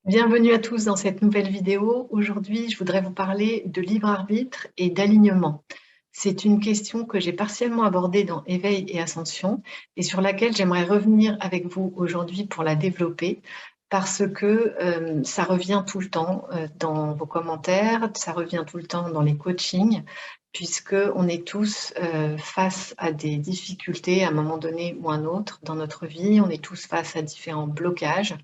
Bienvenue à tous dans cette nouvelle vidéo. Aujourd'hui, je voudrais vous parler de libre arbitre et d'alignement. C'est une question que j'ai partiellement abordée dans Éveil et Ascension et sur laquelle j'aimerais revenir avec vous aujourd'hui pour la développer parce que ça revient tout le temps dans vos commentaires, ça revient tout le temps dans les coachings, puisqu'on est tous face à des difficultés à un moment donné ou un autre dans notre vie, on est tous face à différents blocages.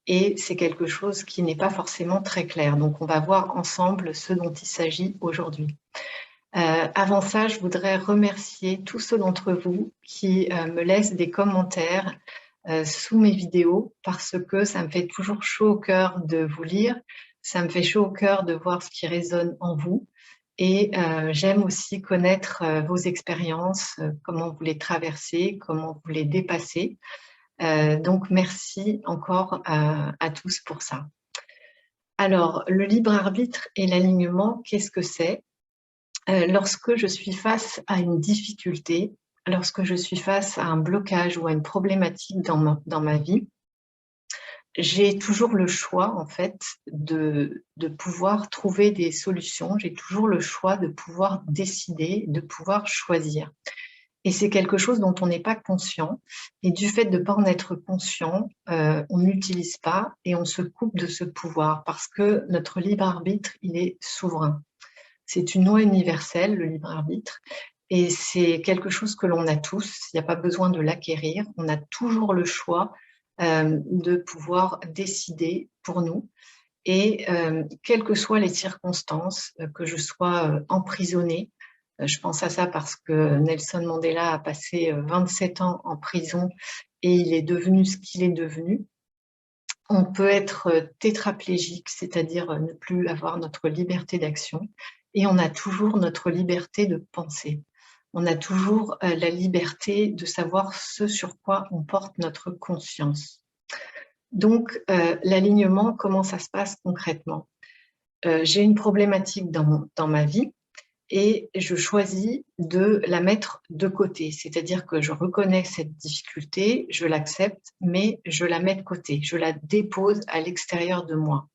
Et c'est quelque chose qui n'est pas forcément très clair. Donc, on va voir ensemble ce dont il s'agit aujourd'hui. Avant ça, je voudrais remercier tous ceux d'entre vous qui me laissent des commentaires sous mes vidéos parce que ça me fait toujours chaud au cœur de vous lire, ça me fait chaud au cœur de voir ce qui résonne en vous et j'aime aussi connaître vos expériences, comment vous les traversez, comment vous les dépassez. Donc, merci encore à tous pour ça. Alors, le libre arbitre et l'alignement, qu'est-ce que c'est? Lorsque je suis face à une difficulté, lorsque je suis face à un blocage ou à une problématique dans ma vie, j'ai toujours le choix, en fait, de pouvoir trouver des solutions. J'ai toujours le choix de pouvoir décider, de pouvoir choisir. Et c'est quelque chose dont on n'est pas conscient. Et du fait de ne pas en être conscient, on n'utilise pas et on se coupe de ce pouvoir parce que notre libre arbitre, il est souverain. C'est une loi universelle, le libre arbitre, et c'est quelque chose que l'on a tous. Il n'y a pas besoin de l'acquérir. On a toujours le choix de pouvoir décider pour nous. Et quelles que soient les circonstances, que je sois emprisonnée, je pense à ça parce que Nelson Mandela a passé 27 ans en prison et il est devenu ce qu'il est devenu. On peut être tétraplégique, c'est-à-dire ne plus avoir notre liberté d'action, et on a toujours notre liberté de penser. On a toujours la liberté de savoir ce sur quoi on porte notre conscience. Donc, l'alignement, comment ça se passe concrètement? J'ai une problématique dans ma vie et je choisis de la mettre de côté. C'est-à-dire que je reconnais cette difficulté, je l'accepte, mais je la mets de côté. Je la dépose à l'extérieur de moi.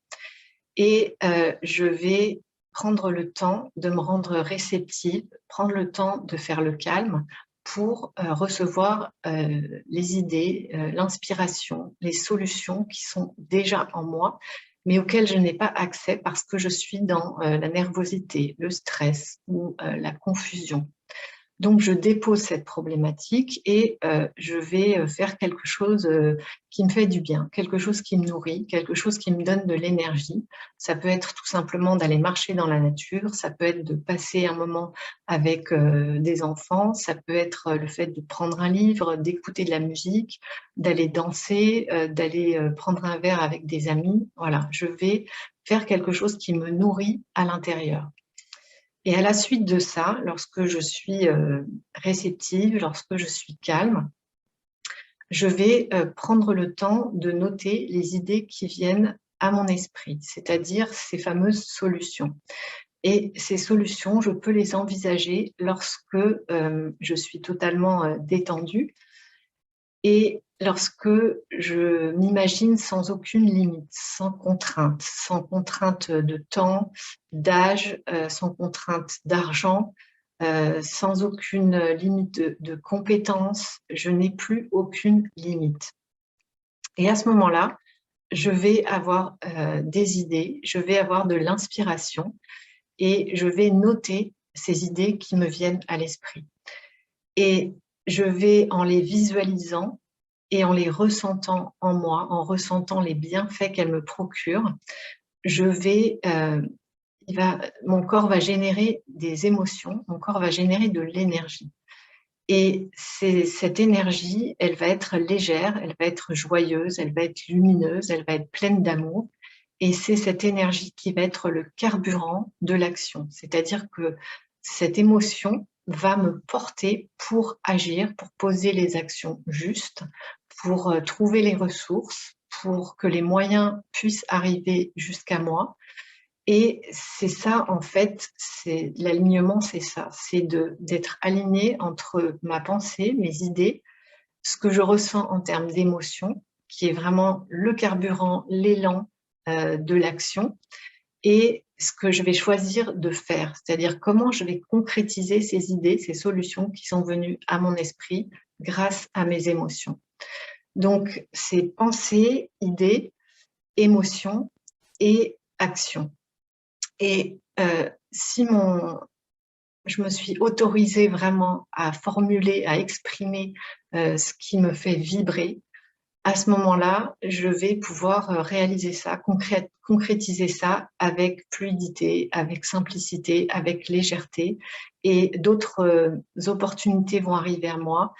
Et je vais prendre le temps de me rendre réceptive, prendre le temps de faire le calme pour recevoir les idées, l'inspiration, les solutions qui sont déjà en moi, mais auxquelles je n'ai pas accès parce que je suis dans la nervosité, le stress ou la confusion. Donc, je dépose cette problématique et je vais faire quelque chose qui me fait du bien, quelque chose qui me nourrit, quelque chose qui me donne de l'énergie. Ça peut être tout simplement d'aller marcher dans la nature, ça peut être de passer un moment avec des enfants, ça peut être le fait de prendre un livre, d'écouter de la musique, d'aller danser, d'aller prendre un verre avec des amis. Voilà, je vais faire quelque chose qui me nourrit à l'intérieur. Et à la suite de ça, lorsque je suis réceptive, lorsque je suis calme, je vais prendre le temps de noter les idées qui viennent à mon esprit, c'est-à-dire ces fameuses solutions. Et ces solutions, je peux les envisager lorsque je suis totalement détendue et lorsque je m'imagine sans aucune limite, sans contrainte de temps, d'âge, sans contrainte d'argent, sans aucune limite de compétences, je n'ai plus aucune limite. Et à ce moment-là, je vais avoir des idées, je vais avoir de l'inspiration et je vais noter ces idées qui me viennent à l'esprit. Et je vais, en les visualisant et en les ressentant en moi, en ressentant les bienfaits qu'elles me procurent, je vais, mon corps va générer des émotions, mon corps va générer de l'énergie. Et cette énergie, elle va être légère, elle va être joyeuse, elle va être lumineuse, elle va être pleine d'amour. Et c'est cette énergie qui va être le carburant de l'action. C'est-à-dire que cette émotion va me porter pour agir, pour poser les actions justes, pour trouver les ressources, pour que les moyens puissent arriver jusqu'à moi. Et c'est ça, en fait, c'est l'alignement, c'est ça, c'est d'être aligné entre ma pensée, mes idées, ce que je ressens en termes d'émotion, qui est vraiment le carburant, l'élan, de l'action et ce que je vais choisir de faire, c'est-à-dire comment je vais concrétiser ces idées, ces solutions qui sont venues à mon esprit grâce à mes émotions. Donc, c'est pensée, idée, émotion et action. Et si je me suis autorisée vraiment à formuler, à exprimer ce qui me fait vibrer, à ce moment-là, je vais pouvoir réaliser ça, concrétiser ça avec fluidité, avec simplicité, avec légèreté. Et d'autres opportunités vont arriver à moi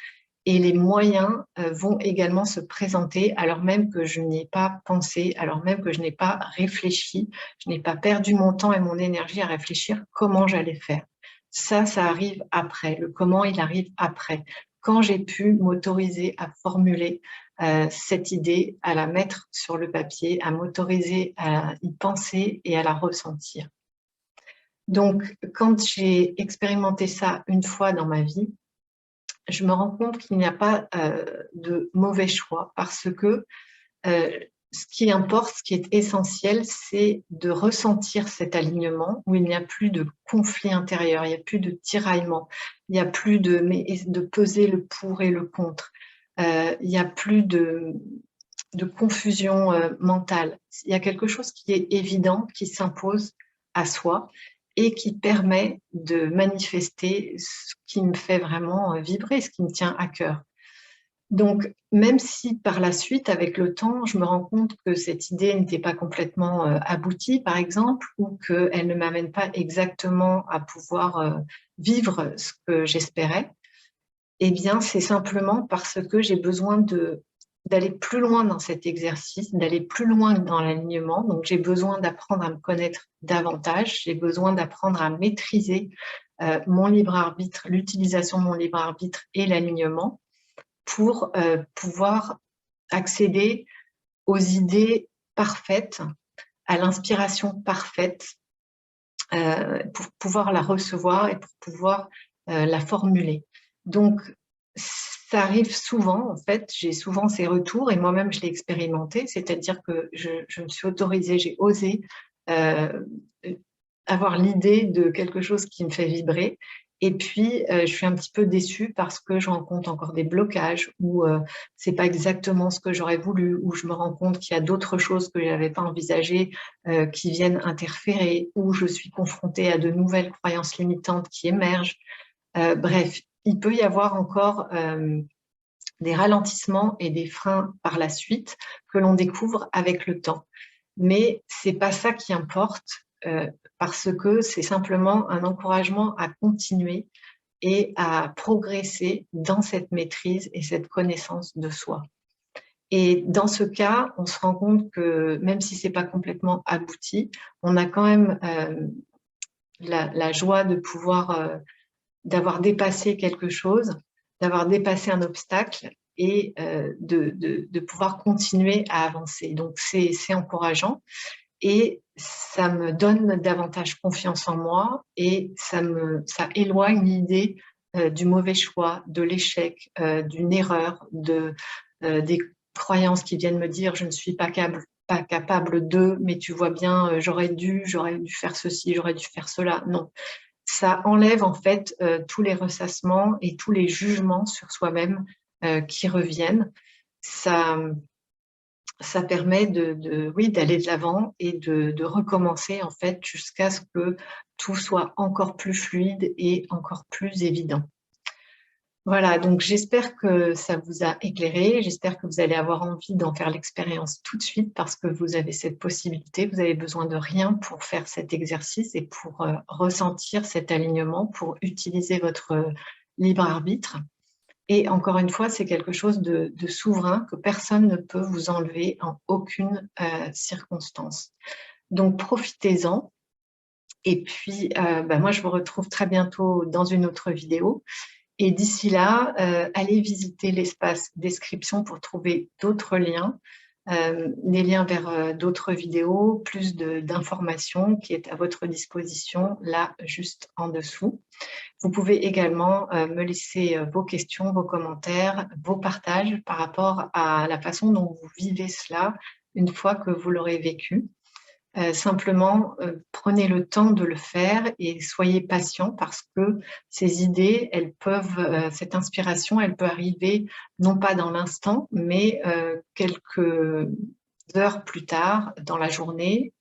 et les moyens vont également se présenter alors même que je n'y ai pas pensé, alors même que je n'ai pas réfléchi, je n'ai pas perdu mon temps et mon énergie à réfléchir comment j'allais faire. Ça arrive après. Le comment, il arrive après. Quand j'ai pu m'autoriser à formuler cette idée, à la mettre sur le papier, à m'autoriser à y penser et à la ressentir. Donc, quand j'ai expérimenté ça une fois dans ma vie, je me rends compte qu'il n'y a pas de mauvais choix parce que ce qui importe, ce qui est essentiel, c'est de ressentir cet alignement où il n'y a plus de conflit intérieur, il n'y a plus de tiraillement, il n'y a plus de peser le pour et le contre, il n'y a plus de confusion mentale. Il y a quelque chose qui est évident, qui s'impose à soi et qui permet de manifester ce qui me fait vraiment vibrer, ce qui me tient à cœur. Donc, même si par la suite, avec le temps, je me rends compte que cette idée n'était pas complètement aboutie, par exemple, ou qu'elle ne m'amène pas exactement à pouvoir vivre ce que j'espérais, eh bien, c'est simplement parce que j'ai besoin d'aller plus loin dans cet exercice, d'aller plus loin dans l'alignement. Donc, j'ai besoin d'apprendre à me connaître davantage, j'ai besoin d'apprendre à maîtriser mon libre arbitre, l'utilisation de mon libre arbitre et l'alignement pour pouvoir accéder aux idées parfaites, à l'inspiration parfaite, pour pouvoir la recevoir et pour pouvoir la formuler. Donc, ça arrive souvent, en fait, j'ai souvent ces retours et moi-même je l'ai expérimenté, c'est-à-dire que je me suis autorisée, j'ai osé avoir l'idée de quelque chose qui me fait vibrer. Et puis, je suis un petit peu déçue parce que je rencontre encore des blocages ou c'est pas exactement ce que j'aurais voulu, ou je me rends compte qu'il y a d'autres choses que je n'avais pas envisagées qui viennent interférer, ou je suis confrontée à de nouvelles croyances limitantes qui émergent. Bref, il peut y avoir encore des ralentissements et des freins par la suite que l'on découvre avec le temps. Mais c'est pas ça qui importe parce que c'est simplement un encouragement à continuer et à progresser dans cette maîtrise et cette connaissance de soi. Et dans ce cas, on se rend compte que même si c'est pas complètement abouti, on a quand même la joie de pouvoir d'avoir dépassé quelque chose, d'avoir dépassé un obstacle et de pouvoir continuer à avancer. Donc, c'est encourageant et ça me donne davantage confiance en moi et ça éloigne l'idée du mauvais choix, de l'échec, d'une erreur, des croyances qui viennent me dire « je ne suis pas capable de, mais tu vois bien, j'aurais dû faire ceci, j'aurais dû faire cela ». Non. Ça enlève en fait tous les ressassements et tous les jugements sur soi-même qui reviennent. Ça permet oui, d'aller de l'avant et de recommencer en fait jusqu'à ce que tout soit encore plus fluide et encore plus évident. Voilà, donc j'espère que ça vous a éclairé, j'espère que vous allez avoir envie d'en faire l'expérience tout de suite parce que vous avez cette possibilité, vous avez besoin de rien pour faire cet exercice et pour ressentir cet alignement, pour utiliser votre libre arbitre. Et encore une fois, c'est quelque chose de souverain que personne ne peut vous enlever en aucune circonstance. Donc profitez-en. Et puis, moi, je vous retrouve très bientôt dans une autre vidéo. Et d'ici là, allez visiter l'espace description pour trouver d'autres liens, des liens vers d'autres vidéos, plus d'informations qui est à votre disposition là, juste en dessous. Vous pouvez également me laisser vos questions, vos commentaires, vos partages par rapport à la façon dont vous vivez cela une fois que vous l'aurez vécu. Simplement, prenez le temps de le faire et soyez patient parce que ces idées, elles peuvent, cette inspiration, elle peut arriver non pas dans l'instant, mais quelques heures plus tard dans la journée,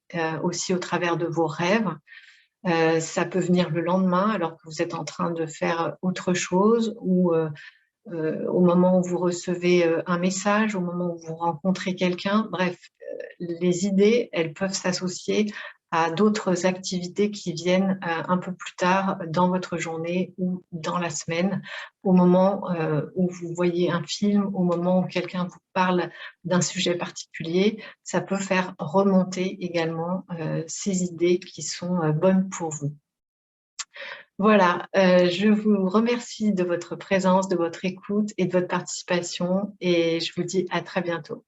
aussi au travers de vos rêves. Ça peut venir le lendemain alors que vous êtes en train de faire autre chose ou au moment où vous recevez un message, au moment où vous rencontrez quelqu'un. Bref, les idées, elles peuvent s'associer à d'autres activités qui viennent un peu plus tard dans votre journée ou dans la semaine, au moment où vous voyez un film, au moment où quelqu'un vous parle d'un sujet particulier. Ça peut faire remonter également ces idées qui sont bonnes pour vous. Voilà, je vous remercie de votre présence, de votre écoute et de votre participation et je vous dis à très bientôt.